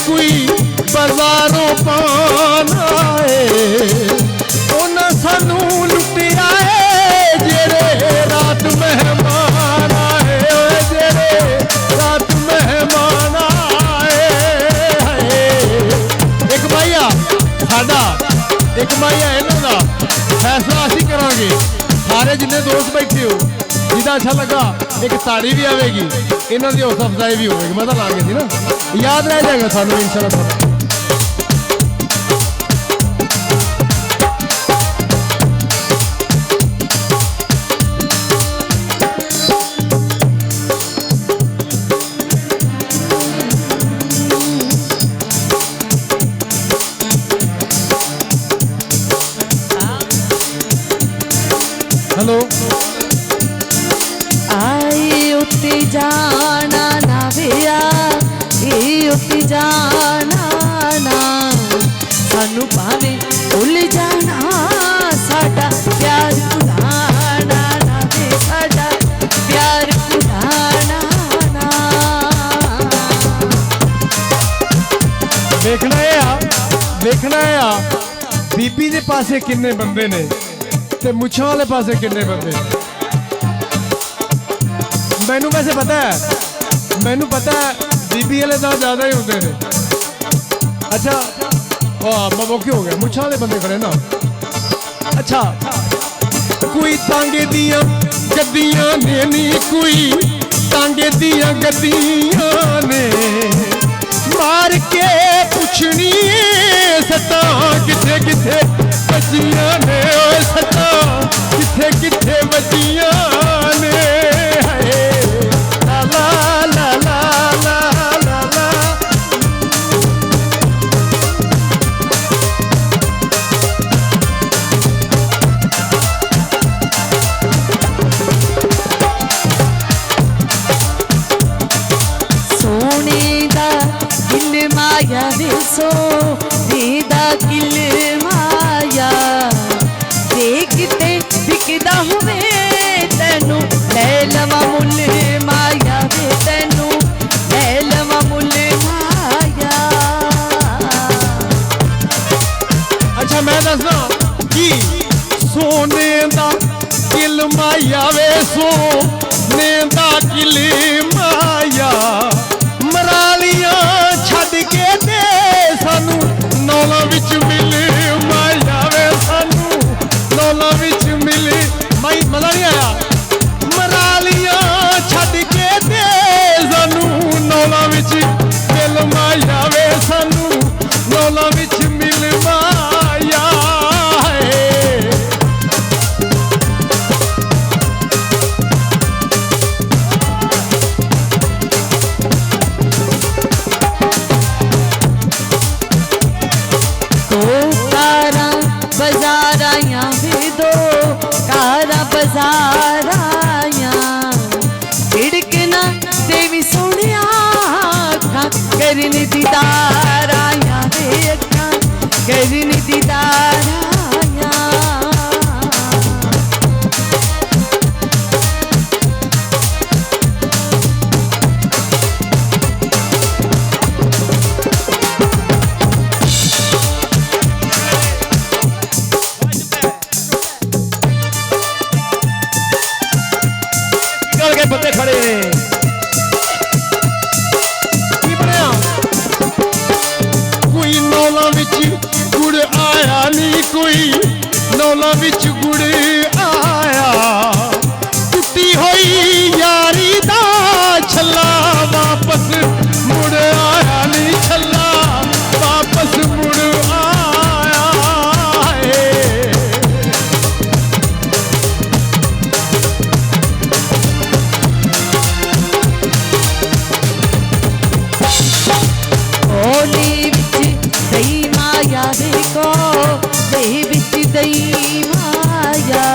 कोई बाजारों पाना है उन्हें सानू लुटिया है जेरे रात मेहमान आए जेरे रात मेहमान आए। एक भाईया साडा एक भाईया इन्हों का फैसला असी करांगे सारे जिन्ने दोस्त बैठे हो जिदा अच्छा लगा एक ताड़ी भी आएगी इन्हों की हौसला अफजाई भी होगी मजा लागे थी ना याद रह जाएगा सानू इंशाल्लाह। हेलो आई उठी जाना ना भैया उठी जाना ना सानू भावे भुल जाना साडा प्यार भुलाना ना वे साडा प्यार भुलाना ना। देखना है बीबी दे पासे किन्ने बंदे ने ते मुछां वाले पासे किन्ने बंदे। मैनू वैसे पता है बीबी वाले तो ज्यादा ही होते हैं। अच्छा मौके हो गया मुछां वाले बंदे खड़े ना। अच्छा कोई तांगे दियां गद्दियां ने नी कोई तांगे दियां गद्दियां ने मार के पुछनी सता किथे किथे बजियां ने सता किथे किथे बजियां ने ला ला ला ला ला ला ला। सोने दा दिल माया वे सोने दा दिल माया देखते बिकदा हुए तेनू ले लवा मुल माया वे तेनू ले लवा मुल माया। अच्छा मैं दसना कि सोने दा दिल माया वे सोने दा दिल माया मरालियां छड़ के दे सानू नौला विच मिले माया वे सानू नौला विच मिले माई मजा नहीं आया मरालियां छड़ के दे सानू नौला विच मिल माया वे सानू नौला विच मिल माया बजाराया भी दो कारा बजाराया खिड़कना देवी सोने अखा करन दीदाराया वे अखा करन दीदाराया। बंदे खड़े हैं की बनया कोई नौला विच गुड़ आया नी कोई नौला विच गुड़ आया टुटी हुई यारी दा छल्ला वापस मुड़ आया नी छल्ला वापस मुड़ आया दई माया देखो दही बिच दई माया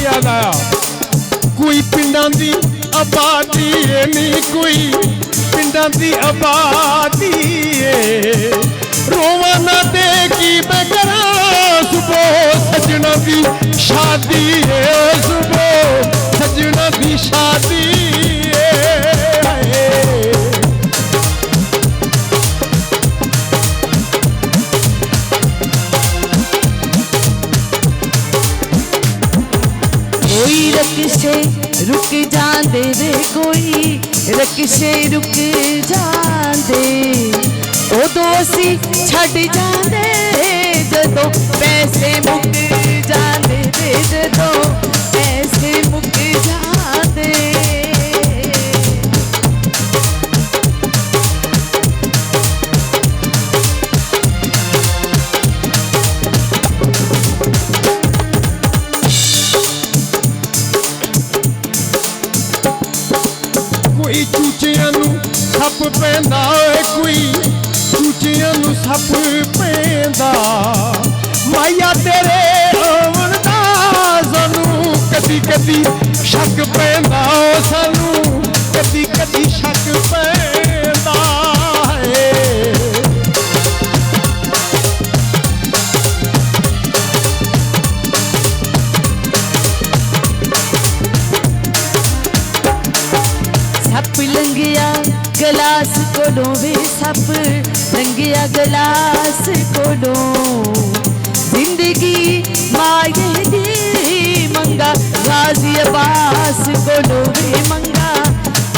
याद आया कोई पिंडां दी आबादी है नी कोई पिंडां दी आबादी है रोवा ना दे की मैं करा सुबह सजना दी शादी है सुबह सजना दी शादी है कोई रक्शे रुक जांदे रे कोई रक्शे रुक जांदे उदों असी छड़ जांदे जदों पैसे मुक जांदे रे जदों पैसे मुक जांदे कोई चूचियां नू सप पैंदा है कोई चूचियां नू सप पैंदा माया तेरे आवन दा सानू कदी कदी शक पैंदा सानू कदी कदी शक पैंदा है सप लंघिया गलास कोलों वे सप लंघिया गलास कोलों जिंदगी माये दी मंगा गाजी अब्बास कोलों वे मंगा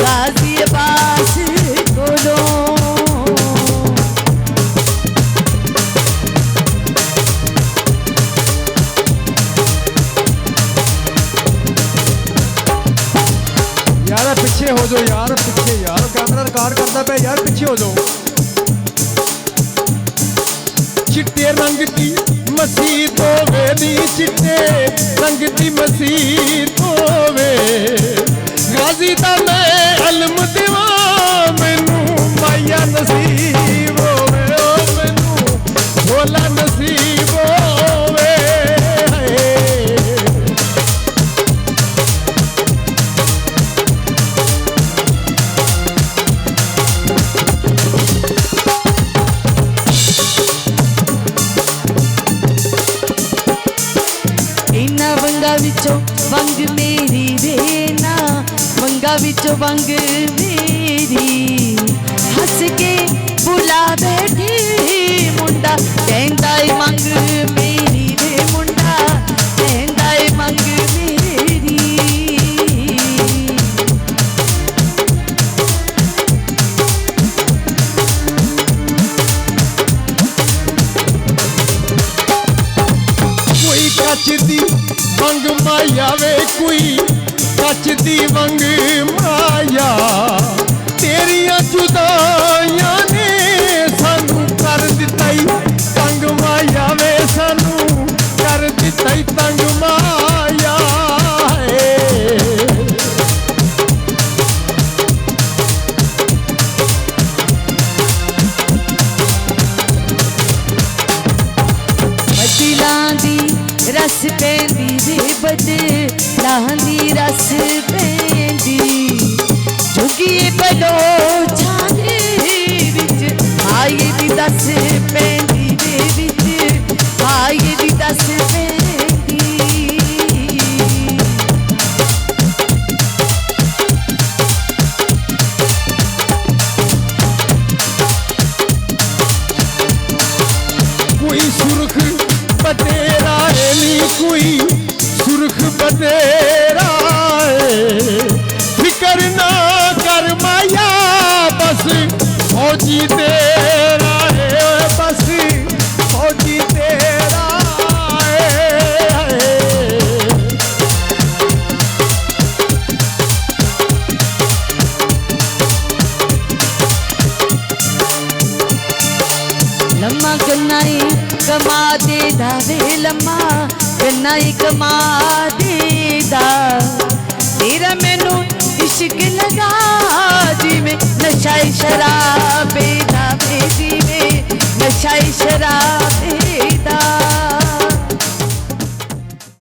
गाजी अब्बास कोलों यार पीछे हो जाओ यार पीछे यार कैमरा रिकॉर्ड करता पे यार पीछे हो जाओ चिट्टे रंग की मसीत होवे नी चिट्टे रंग की मसीत होवे गाजी दा मैं अलम देवा मैनू माया नसीब होवे ओ मैनू भोला नसीब होवे वंगा विचों वंग मेरी रेना वंगा विचों वंग मेरी हंस के बुला बैठी मुंडा कहंदा ए मंग मेरी रे मुंडा कहंदा ए मंग मेरी कोई कच दी वंग माया वे कोई कच दी वंग माया तेरिया जुदाइयां ने सानू कर दिताई तंग माया वे सानू कर दिताई तंग माया बदलां दी रस पेंदी रे बदलां दी रस पेंदी झुगिए बलो छाने विच आए दी दस पेंदी रे विच आए दी दस पेंदी कोई सुर्ख बतेरा है नी कोई सुर्ख बतेरा है फिकर ना कर माया बस फौजी तेरा है बस फौजी तेरा है लम्मा गन्नाई कमा दे दावे लम्मा गन्नाई कमा दे दा तेरा मैनू इश्क लगा जिवें नशाई शराबे दा जिवें नशाई शराबे दा